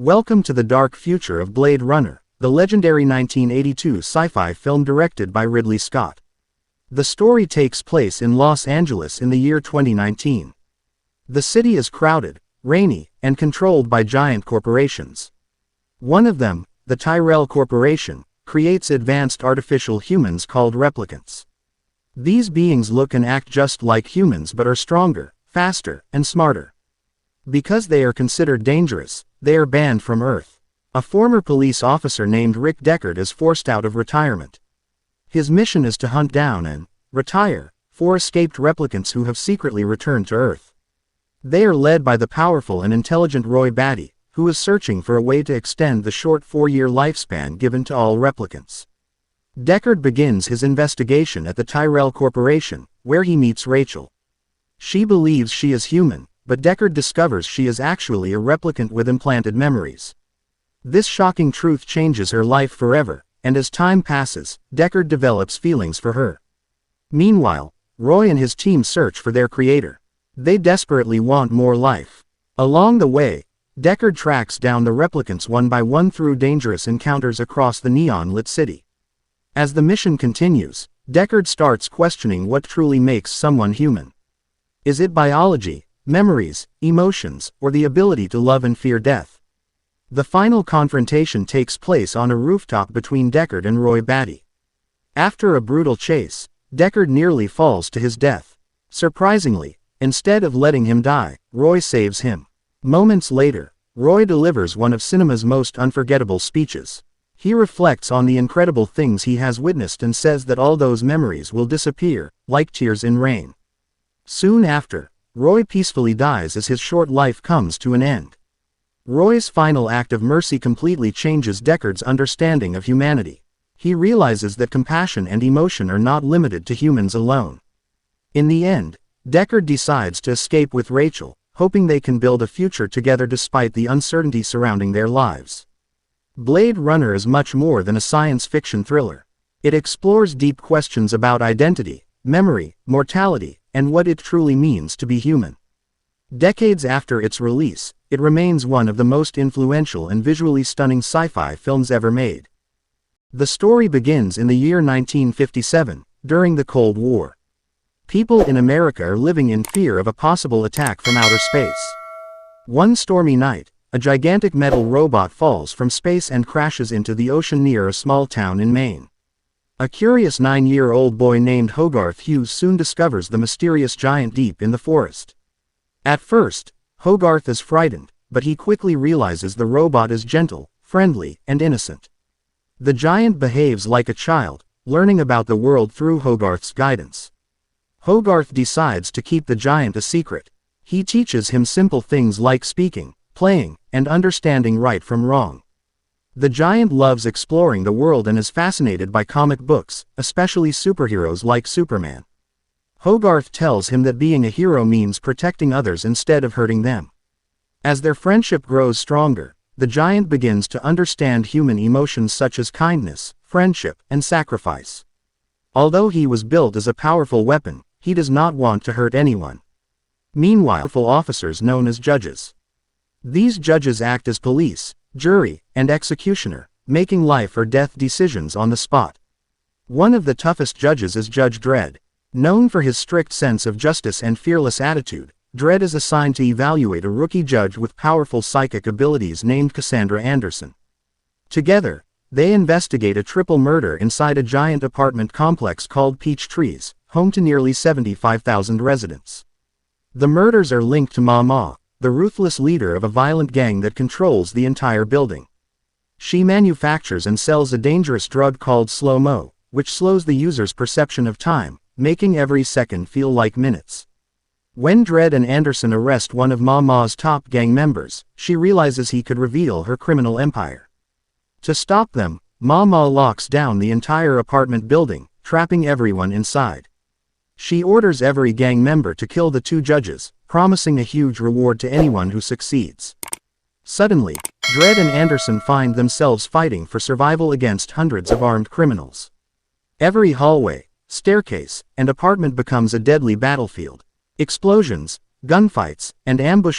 Welcome to the dark future of Blade Runner, the legendary 1982 sci-fi film directed by Ridley Scott. The story takes place in Los Angeles in the year 2019. The city is crowded, rainy, and controlled by giant corporations. One of them, the Tyrell Corporation, creates advanced artificial humans called replicants. These beings look and act just like humans but are stronger, faster, and smarter. Because they are considered dangerous, they are banned from Earth. A former police officer named Rick Deckard is forced out of retirement. His mission is to hunt down and retire 4 escaped replicants who have secretly returned to Earth. They are led by the powerful and intelligent Roy Batty, who is searching for a way to extend the short 4-year lifespan given to all replicants. Deckard begins his investigation at the Tyrell Corporation, where he meets Rachel. She believes she is human, but Deckard discovers she is actually a replicant with implanted memories. This shocking truth changes her life forever, and as time passes, Deckard develops feelings for her. Meanwhile, Roy and his team search for their creator. They desperately want more life. Along the way, Deckard tracks down the replicants one by one through dangerous encounters across the neon-lit city. As the mission continues, Deckard starts questioning what truly makes someone human. Is it biology, memories, emotions, or the ability to love and fear death? The final confrontation takes place on a rooftop between Deckard and Roy Batty. After a brutal chase, Deckard nearly falls to his death. Surprisingly, instead of letting him die, Roy saves him. Moments later, Roy delivers one of cinema's most unforgettable speeches. He reflects on the incredible things he has witnessed and says that all those memories will disappear, like tears in rain. Soon after, Roy peacefully dies as his short life comes to an end. Roy's final act of mercy completely changes Deckard's understanding of humanity. He realizes that compassion and emotion are not limited to humans alone. In the end, Deckard decides to escape with Rachel, hoping they can build a future together despite the uncertainty surrounding their lives. Blade Runner is much more than a science fiction thriller. It explores deep questions about identity, memory, mortality, and what it truly means to be human. Decades after its release, it remains one of the most influential and visually stunning sci-fi films ever made. The story begins in the year 1957, during the Cold War. People in America are living in fear of a possible attack from outer space. One stormy night, a gigantic metal robot falls from space and crashes into the ocean near a small town in Maine. A curious 9-year-old boy named Hogarth Hughes soon discovers the mysterious giant deep in the forest. At first, Hogarth is frightened, but he quickly realizes the robot is gentle, friendly, and innocent. The giant behaves like a child, learning about the world through Hogarth's guidance. Hogarth decides to keep the giant a secret. He teaches him simple things like speaking, playing, and understanding right from wrong. The giant loves exploring the world and is fascinated by comic books, especially superheroes like Superman. Hogarth tells him that being a hero means protecting others instead of hurting them. As their friendship grows stronger, the giant begins to understand human emotions such as kindness, friendship, and sacrifice. Although he was built as a powerful weapon, he does not want to hurt anyone. Meanwhile, powerful officers known as judges. These judges act as police, jury, and executioner, making life or death decisions on the spot. One of the toughest judges is Judge Dredd. Known for his strict sense of justice and fearless attitude, Dredd is assigned to evaluate a rookie judge with powerful psychic abilities named Cassandra Anderson. Together, they investigate a triple murder inside a giant apartment complex called Peach Trees, home to nearly 75,000 residents. The murders are linked to Ma, the ruthless leader of a violent gang that controls the entire building. She manufactures and sells a dangerous drug called slow-mo, which slows the user's perception of time, making every second feel like minutes. When Dredd and Anderson arrest one of Ma's top gang members, she realizes he could reveal her criminal empire. To stop them, Ma locks down the entire apartment building, trapping everyone inside. She orders every gang member to kill the 2 judges, promising a huge reward to anyone who succeeds. Suddenly, Dredd and Anderson find themselves fighting for survival against hundreds of armed criminals. Every hallway, staircase, and apartment becomes a deadly battlefield. Explosions, gunfights, and ambushes